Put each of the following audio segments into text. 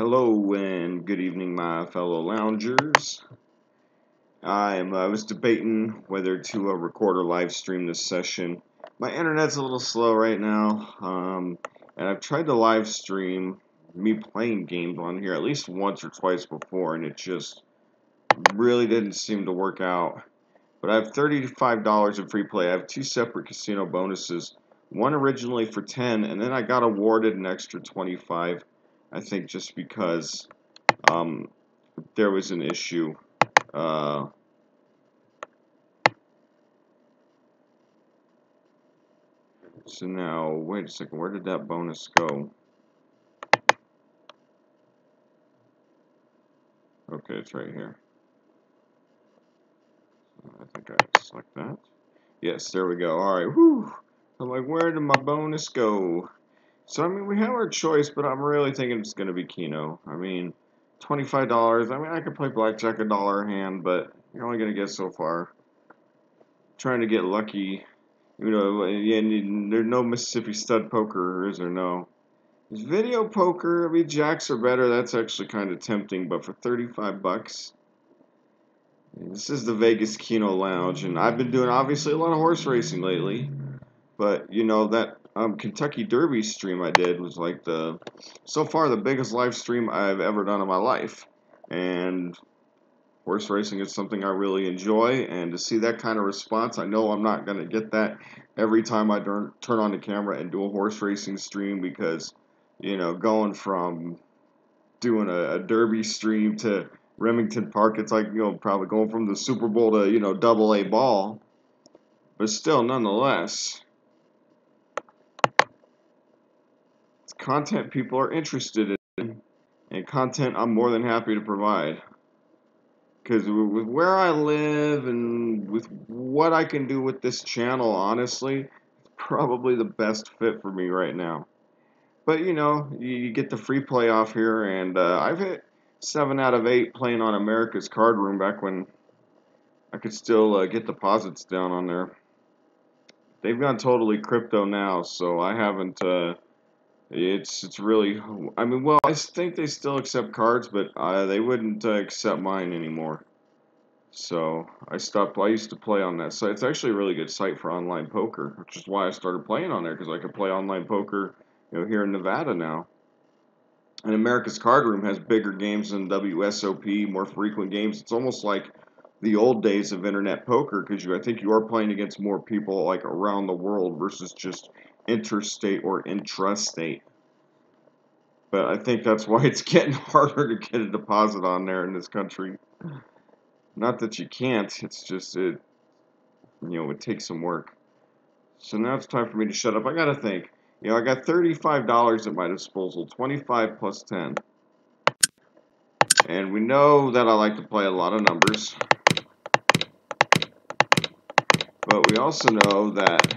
Hello and good evening, my fellow loungers. I was debating whether to record or live stream this session. My internet's a little slow right now, and I've tried to live stream me playing games on here at least once or twice before, and it just really didn't seem to work out. But I have $35 in free play. I have two separate casino bonuses. One originally for 10, and then I got awarded an extra 25. I think just because there was an issue. So now, wait a second, where did that bonus go? Okay, it's right here. I think I select that. Yes, there we go. Alright, whew. I'm like, where did my bonus go? So, I mean, we have our choice, but I'm really thinking it's going to be Keno. I mean, $25. I mean, I could play blackjack $1 a hand, but you're only going to get so far. Trying to get lucky. You know, yeah, there's no Mississippi stud poker, is there? No. There's video poker. I mean, jacks are better. That's actually kind of tempting, but for 35 bucks. This is the Vegas Keno Lounge, and I've been doing obviously a lot of horse racing lately. But you know that Kentucky Derby stream I did was like so far the biggest live stream I've ever done in my life. And horse racing is something I really enjoy, and to see that kind of response, I know I'm not going to get that every time I turn on the camera and do a horse racing stream, because, you know, going from doing a Derby stream to Remington Park, it's like, you know, probably going from the Super Bowl to, you know, double A ball. But still, nonetheless, it's content people are interested in, and content I'm more than happy to provide. Because with where I live and with what I can do with this channel, honestly, it's probably the best fit for me right now. But, you know, you get the free play off here, and I've hit 7 out of 8 playing on America's Card Room back when I could still get deposits down on there. They've gone totally crypto now, so I haven't, it's really, I mean, well, I think they still accept cards, but they wouldn't accept mine anymore. So I stopped. I used to play on that site. It's actually a really good site for online poker, which is why I started playing on there, because I could play online poker, you know, here in Nevada now. And America's Card Room has bigger games than WSOP, more frequent games. It's almost like the old days of internet poker, because I think you are playing against more people like around the world versus just interstate or intrastate. But I think that's why it's getting harder to get a deposit on there in this country. Not that you can't, it's just it takes some work. So now it's time for me to shut up. I gotta think. You know, I got $35 at my disposal, 25 plus 10. And we know that I like to play a lot of numbers. But we also know that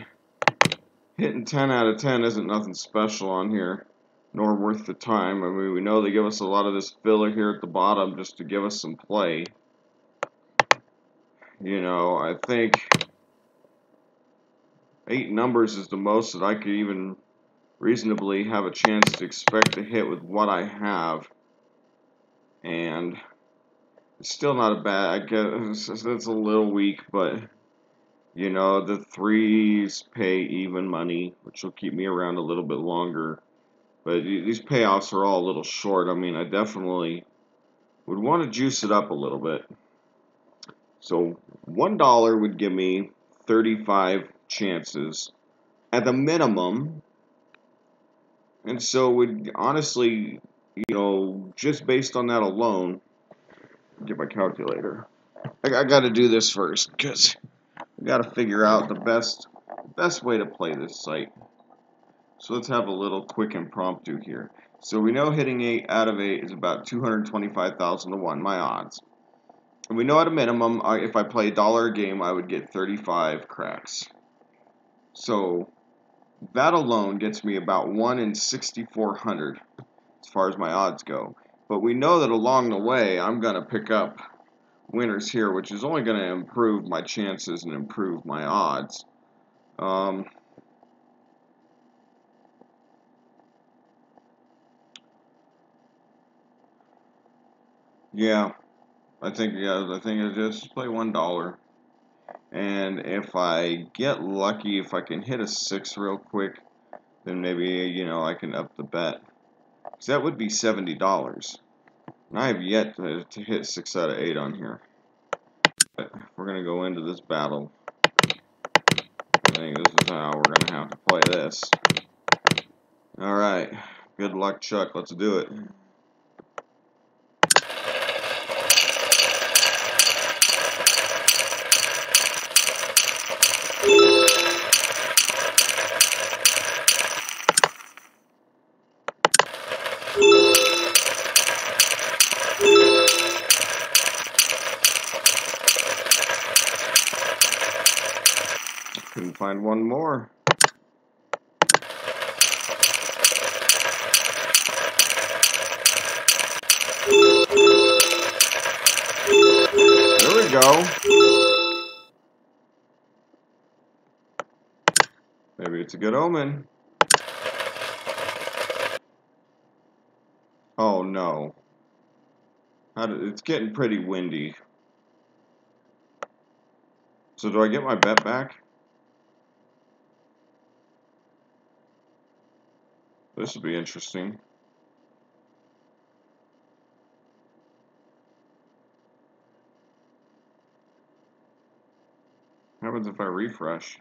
hitting 10 out of 10 isn't nothing special on here, nor worth the time. I mean, we know they give us a lot of this filler here at the bottom just to give us some play. You know, I think 8 numbers is the most that I could even reasonably have a chance to expect to hit with what I have. And it's still not a bad, I guess that's a little weak, but you know, the 3s pay even money, which will keep me around a little bit longer. But these payoffs are all a little short. I mean, I definitely would want to juice it up a little bit. So $1 would give me 35 chances at the minimum. And so would honestly, you know, just based on that alone, get my calculator. I got to do this first, because we got to figure out the best way to play this site. So let's have a little quick impromptu here. So we know hitting 8 out of 8 is about 225,000 to 1, my odds. And we know at a minimum, if I play $1 a game, I would get 35 cracks. So that alone gets me about 1 in 6,400 as far as my odds go. But we know that along the way, I'm going to pick up winners here, which is only going to improve my chances and improve my odds. Yeah, I think I just play $1. And if I get lucky, if I can hit a 6 real quick, then maybe, I can up the bet. Because that would be $70. And I have yet to hit 6 out of 8 on here. But we're going to go into this battle. I think this is how we're going to have to play this. Alright. Good luck, Chuck. Let's do it. Couldn't find one more. There we go. Maybe it's a good omen. Oh no. It's getting pretty windy. So do I get my bet back? This would be interesting. What happens if I refresh?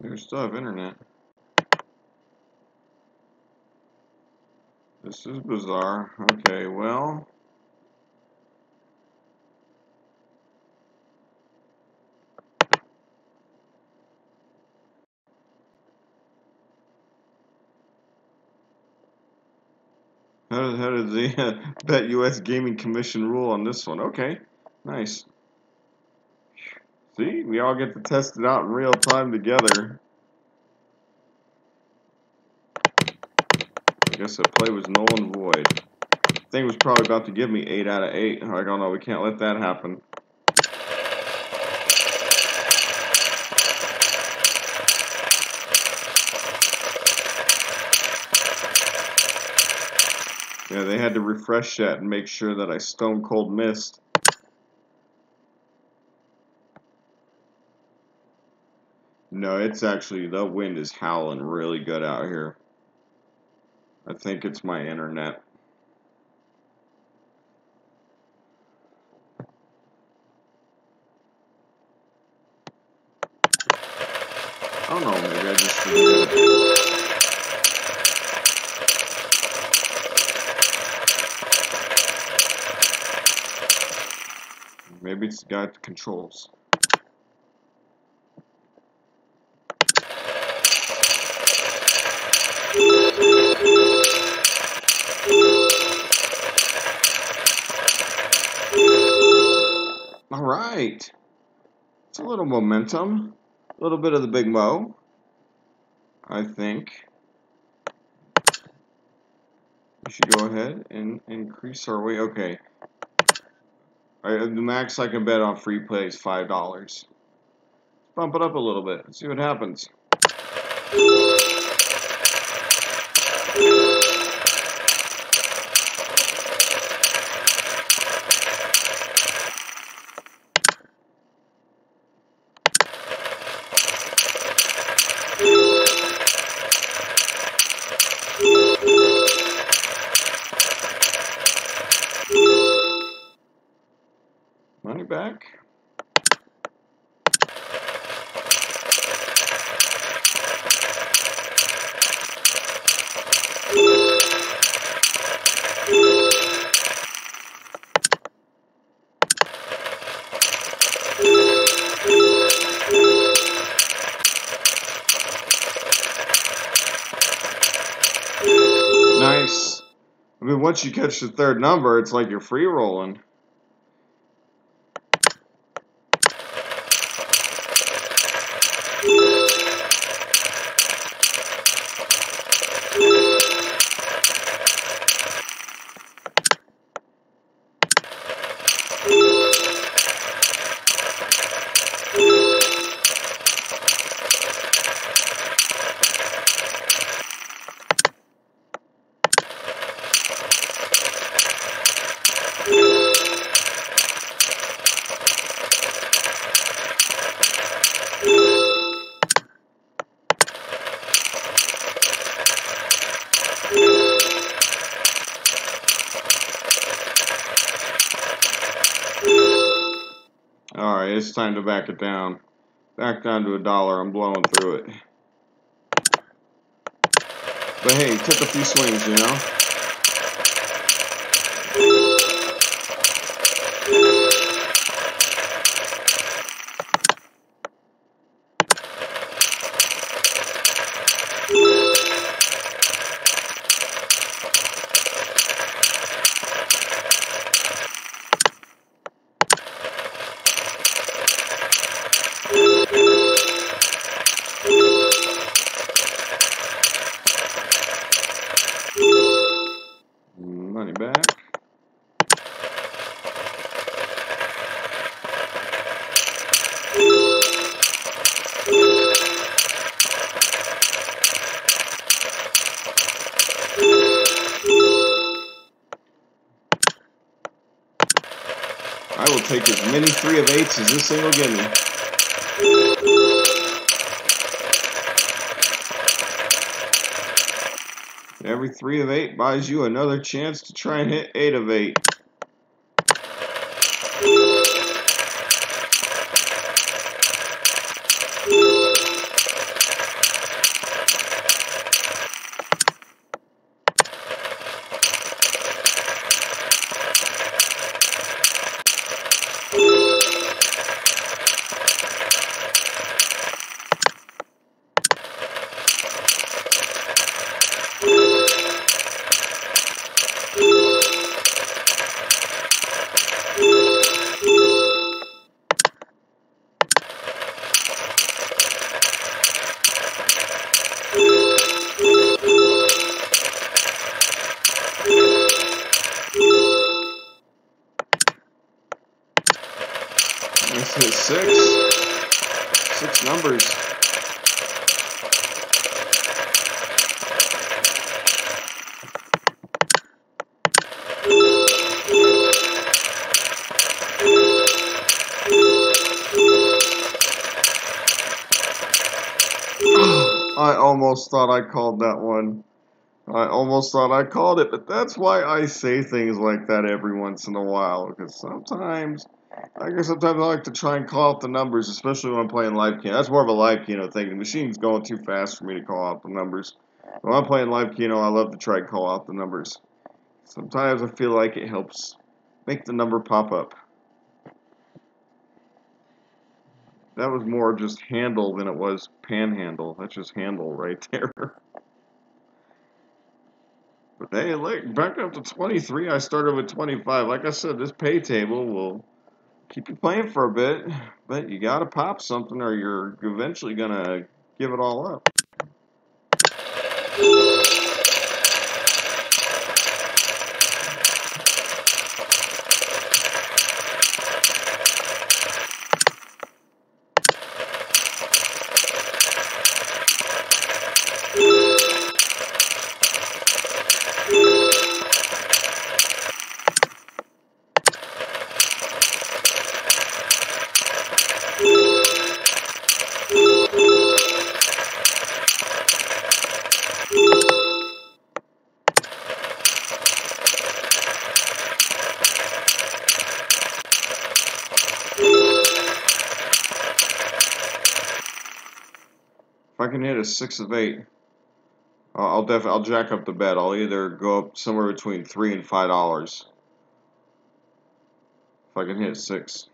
We still have internet. This is bizarre. Okay, well. How does the Bet US Gaming Commission rule on this one? Okay, nice. See, we all get to test it out in real time together. I guess that play was null and void. Thing was probably about to give me 8 out of 8. Like, oh no, we can't let that happen. Yeah, they had to refresh that and make sure that I stone cold missed. No, it's actually, the wind is howling really good out here. I think it's my internet. I don't know, maybe I just forget it. Maybe it's the guy at the controls. Alright. It's a little momentum. A little bit of the Big Mo, I think. We should go ahead and increase our weight. Okay. The max I can bet on free play is $5. Let's bump it up a little bit. See what happens. Money back. Nice. I mean, once you catch the third number, it's like you're free rolling. it's time to back it down. Back down to $1. I'm blowing through it. But hey, took a few swings, you know? Money back. I will take as many 3 of 8s as this thing will give me. Every 3 of 8 buys you another chance to try and hit 8 of 8. Let's hit 6 numbers. I almost thought I called that one. I almost thought I called it, but that's why I say things like that every once in a while. Because sometimes I like to try and call out the numbers, especially when I'm playing live Keno. That's more of a live Keno thing. The machine's going too fast for me to call out the numbers. When I'm playing live Keno, I love to try and call out the numbers. Sometimes I feel like it helps make the number pop up. That was more just handle than it was panhandle. That's just handle right there. But hey, look, back up to 23. I started with 25. Like I said, this pay table will keep you playing for a bit, but you gotta pop something or you're eventually gonna give it all up. If I can hit a 6 of 8, I'll jack up the bet. I'll either go up somewhere between $3 and $5 if I can hit 6.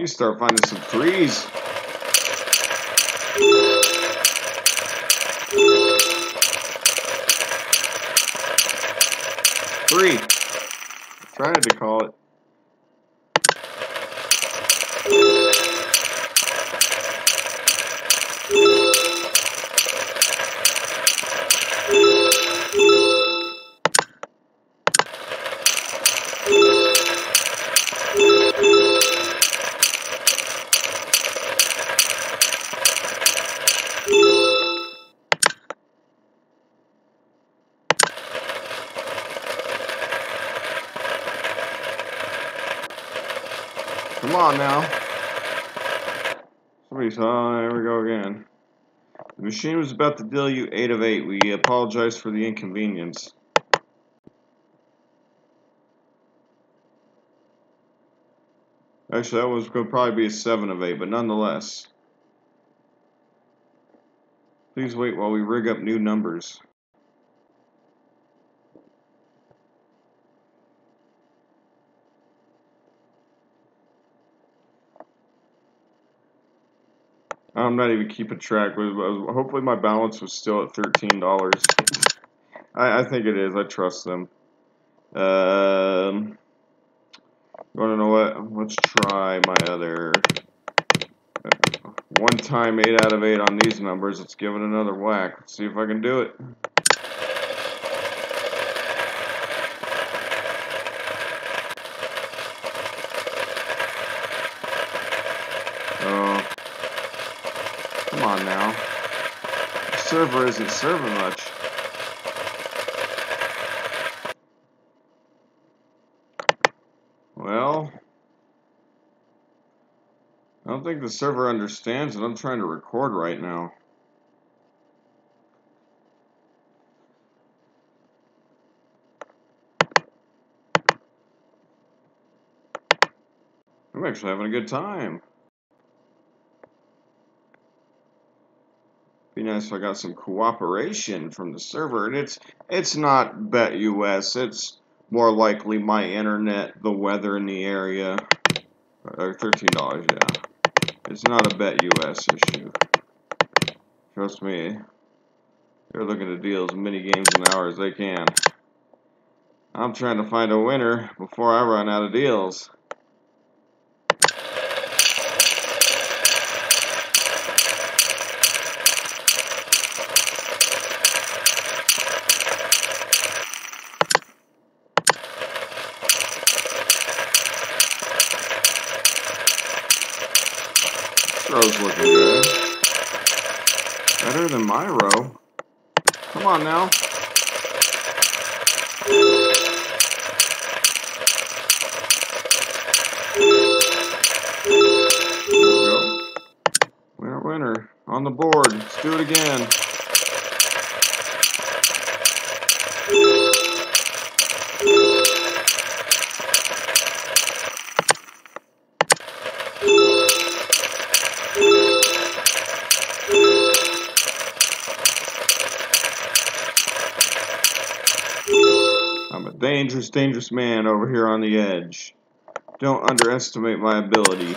You start finding some threes. Three. I tried to call it. Come on now. Somebody saw. There we go again. The machine was about to deal you 8 of 8. We apologize for the inconvenience. Actually, that was going to probably be a 7 of 8, but nonetheless. Please wait while we rig up new numbers. I'm not even keeping track. Hopefully my balance was still at $13. I think it is. I trust them. You want to know what? Let's try my other. One time 8 out of 8 on these numbers. Let's give it another whack. Let's see if I can do it. Oh. Come on now. The server isn't serving much. Well, I don't think the server understands that I'm trying to record right now. I'm actually having a good time. Be nice if I got some cooperation from the server. And it's not BetUS. It's more likely my internet, the weather in the area. Or $13, yeah. It's not a BetUS issue. Trust me. They're looking to deal as many games an hour as they can. I'm trying to find a winner before I run out of deals. Row's looking good. Better than my row. Come on now. There we go. Winner, winner. On the board. Let's do it again. I'm a dangerous, dangerous man over here on the edge. Don't underestimate my ability.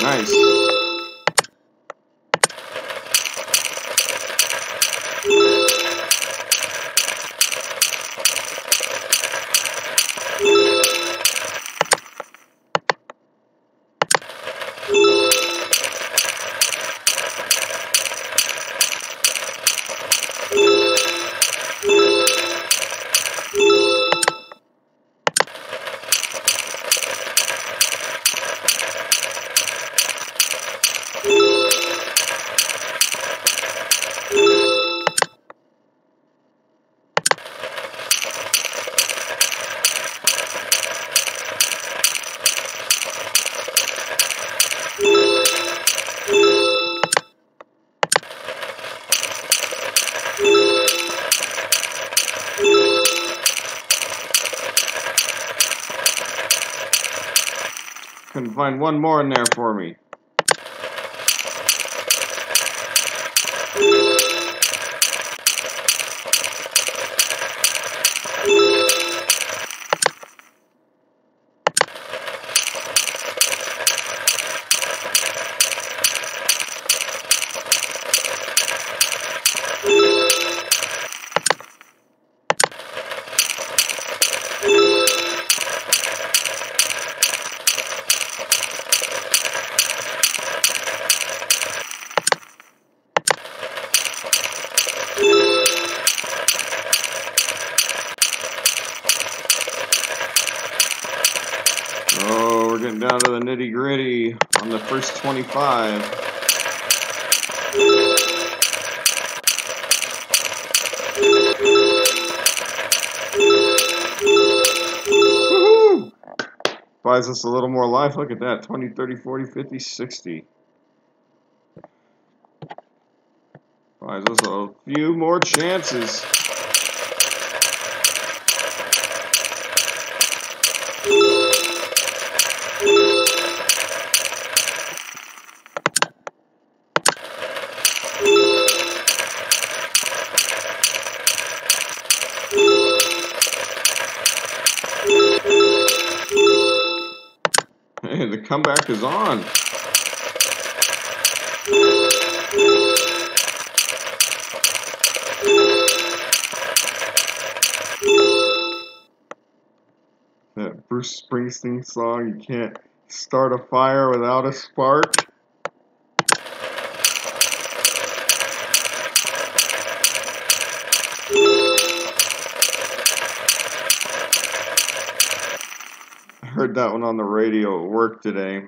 Nice. Couldn't find one more in there for me. Getting down to the nitty-gritty on the first 25. Woohoo! Buys us a little more life. Look at that. 20, 30, 40, 50, 60. Buys us a few more chances. Hey, the comeback is on. That Bruce Springsteen song, you can't start a fire without a spark. I heard that one on the radio at work today.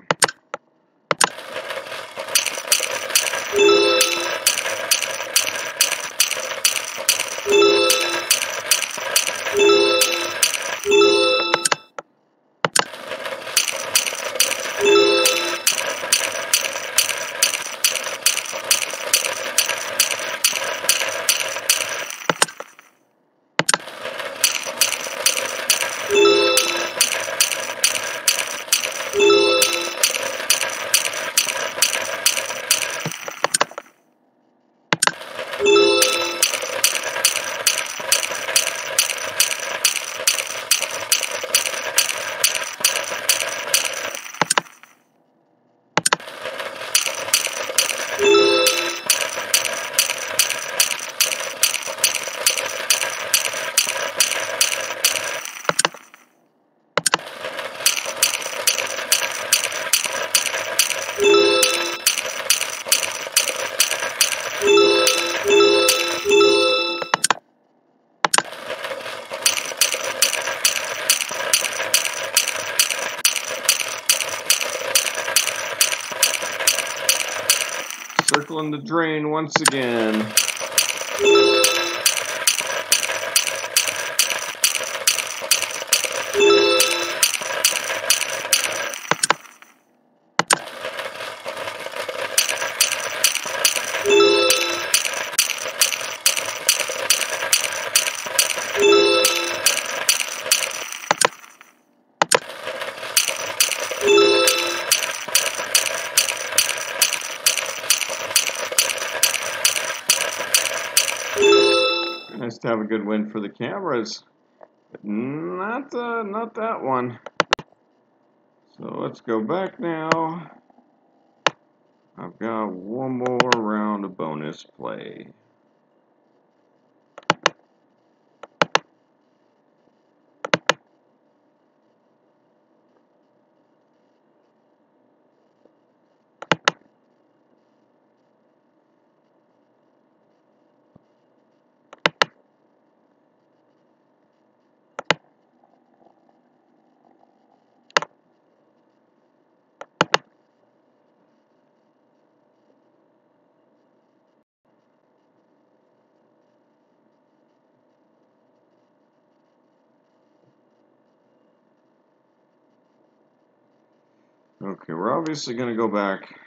Circling the drain once again. Nice to have a good win for the cameras, but not that one. So let's go back now. I've got one more round of bonus play. Okay, we're obviously going to go back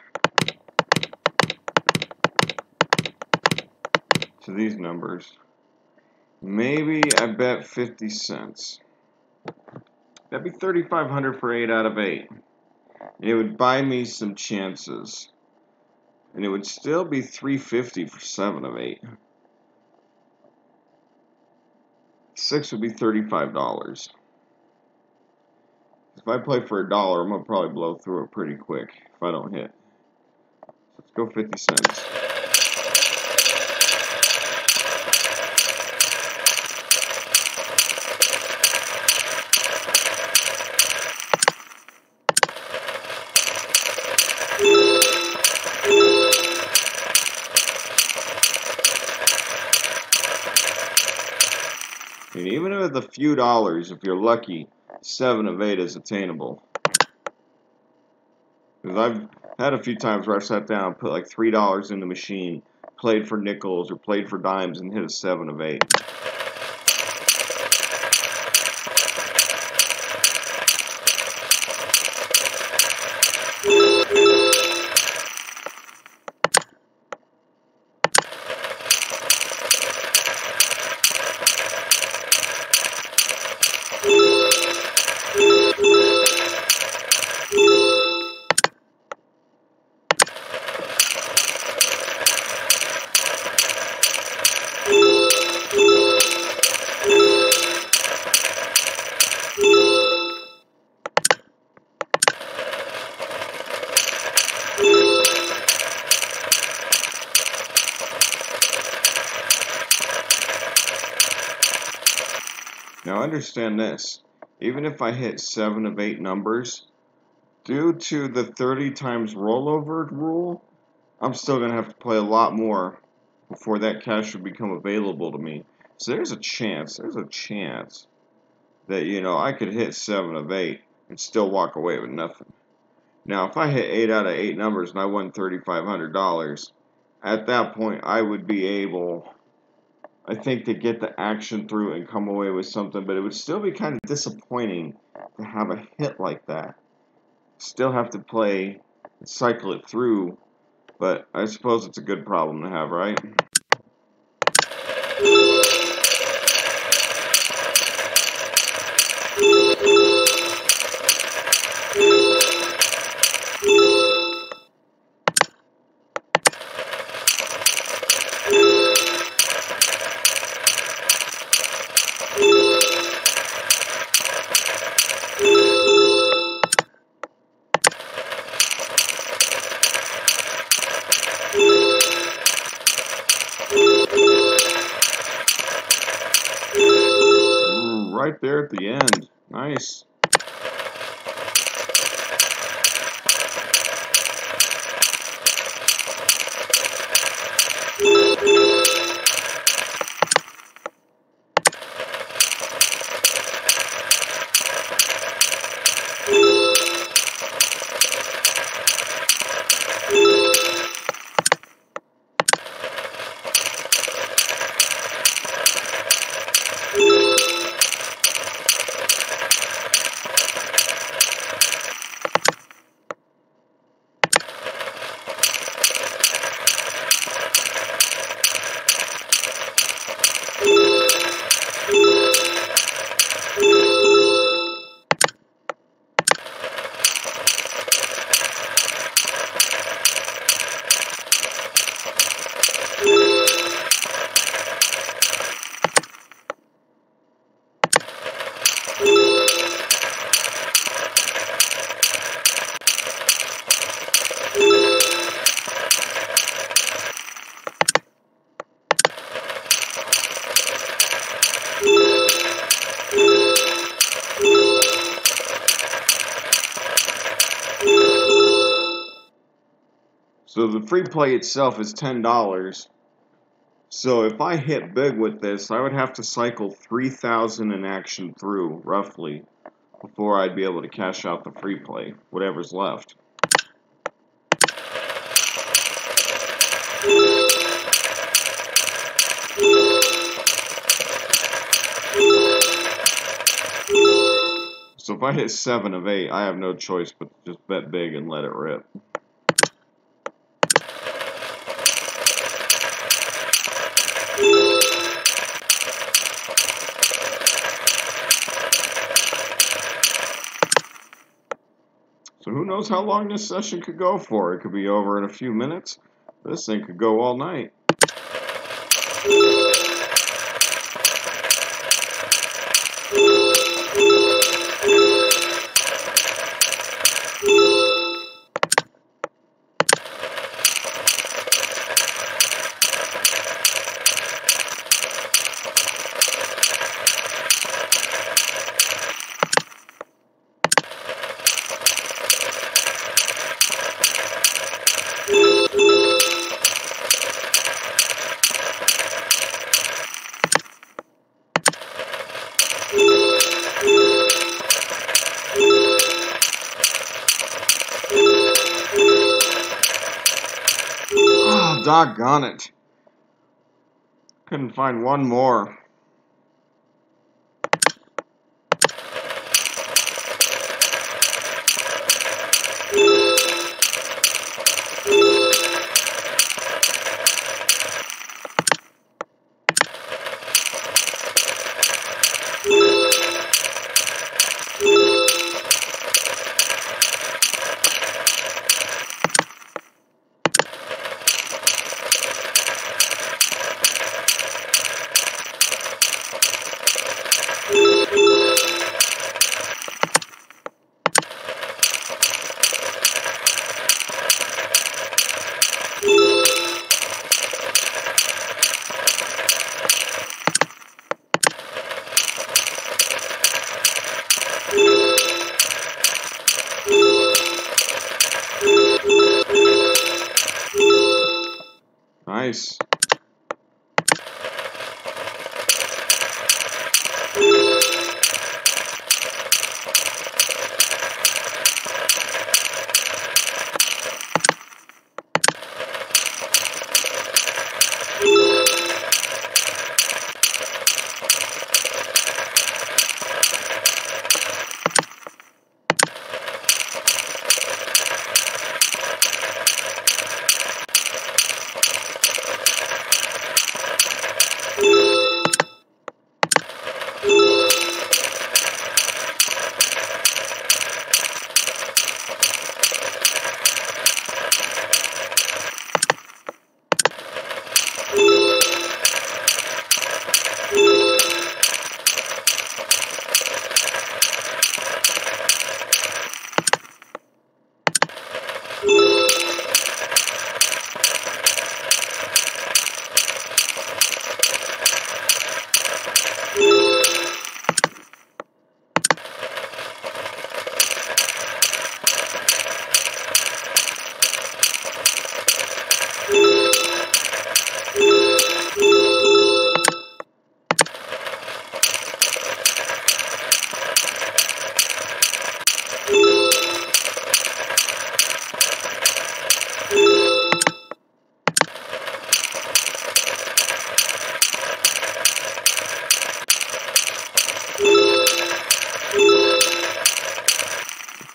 to these numbers. Maybe I bet 50 cents. That'd be 3,500 for 8 out of 8. And it would buy me some chances. And it would still be 350 for 7 of 8. 6 would be $35. If I play for $1, I'm going to probably blow through it pretty quick if I don't hit. So let's go 50 cents. And even with a few dollars, if you're lucky, 7 of 8 is attainable. Because I've had a few times where I've sat down and put like $3 in the machine, played for nickels or played for dimes, and hit a 7 of 8. Now understand this, even if I hit 7 of 8 numbers, due to the 30 times rollover rule, I'm still going to have to play a lot more before that cash would become available to me. So there's a chance that, I could hit 7 of 8 and still walk away with nothing. Now, if I hit 8 out of 8 numbers and I won $3,500, at that point I would be able, I think, to get the action through and come away with something, but it would still be kind of disappointing to have a hit like that. Still have to play and cycle it through, but I suppose it's a good problem to have, right? Right there at the end. Nice. So the free play itself is $10. So if I hit big with this, I would have to cycle 3,000 in action through, roughly, before I'd be able to cash out the free play, whatever's left. So if I hit 7 of 8, I have no choice but to just bet big and let it rip. So who knows how long this session could go for? It could be over in a few minutes. This thing could go all night. doggone it. Couldn't find one more. Nice.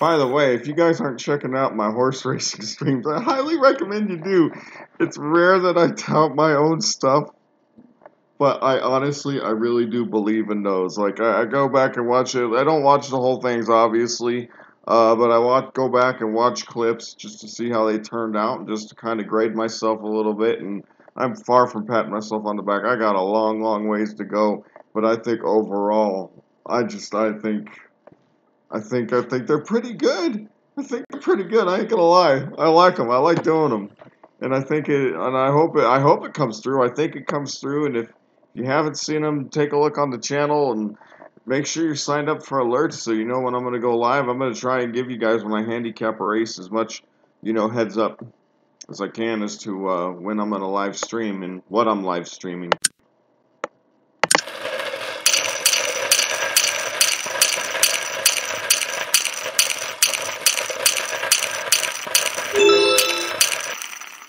By the way, if you guys aren't checking out my horse racing streams, I highly recommend you do. It's rare that I tout my own stuff, but I really do believe in those. Like, I go back and watch it. I don't watch the whole things, obviously, but I go back and watch clips just to see how they turned out, and just to kind of grade myself a little bit. And I'm far from patting myself on the back. I got a long, long ways to go, but I think overall, I think they're pretty good. I think they're pretty good. I ain't gonna lie. I like them. I like doing them, and I hope it comes through. I think it comes through. And if you haven't seen them, take a look on the channel and make sure you're signed up for alerts so you know when I'm gonna go live. I'm gonna try and give you guys when I handicap a race as much, heads up as I can as to when I'm gonna live stream and what I'm live streaming.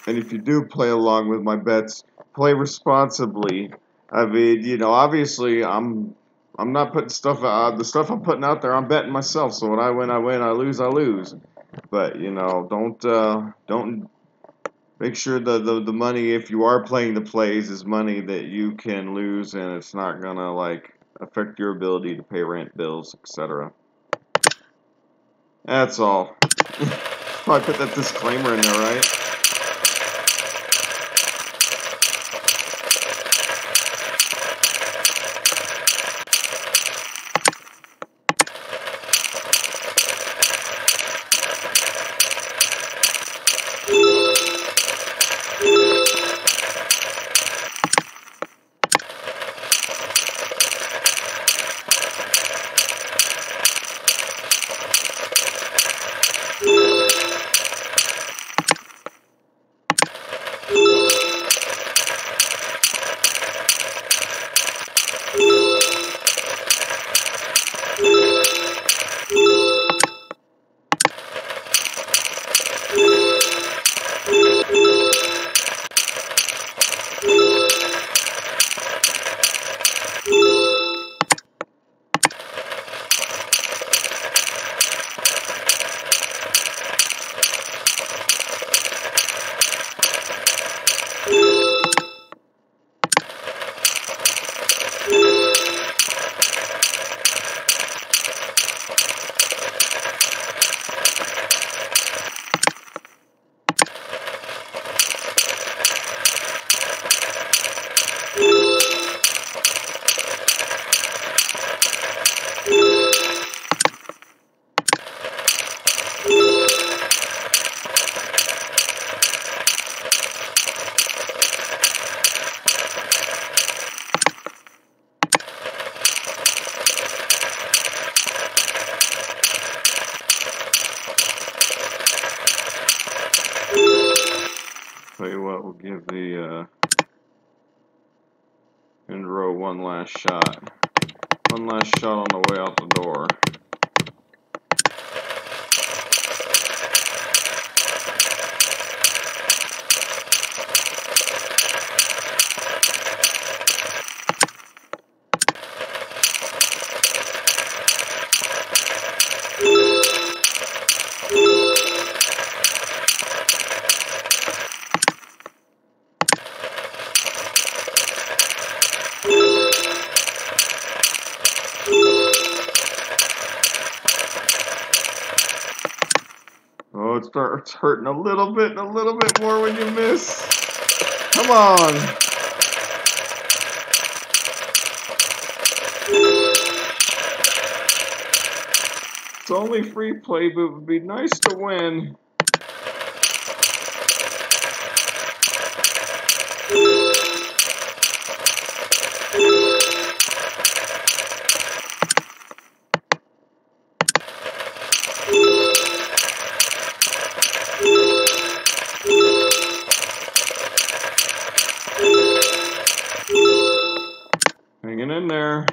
And if you do play along with my bets, play responsibly. I mean, obviously I'm not putting stuff out. The stuff I'm putting out there, I'm betting myself. So when I win, I win. I lose, I lose. But don't make sure the money, if you are playing the plays, is money that you can lose, and it's not gonna affect your ability to pay rent, bills, etc. That's all. Probably put that disclaimer in there, right? give the end row one last shot. One last shot on the way out the door. Oh, it starts hurting a little bit more when you miss. Come on. It's only free play, but it would be nice to win. Hanging in there.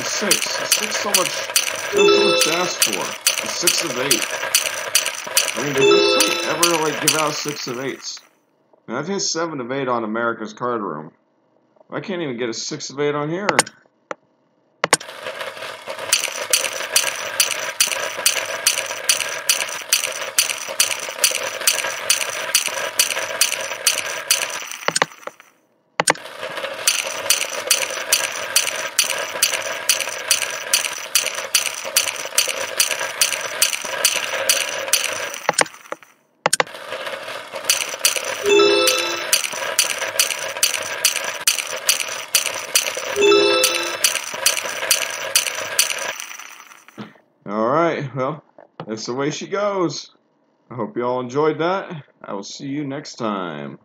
Six so much to ask for. A 6 of 8. I mean, does this site ever like give out 6 of 8s? And I've hit 7 of 8 on America's Card Room. I can't even get a 6 of 8 on here. Alright, well, that's the way she goes. I hope you all enjoyed that. I will see you next time.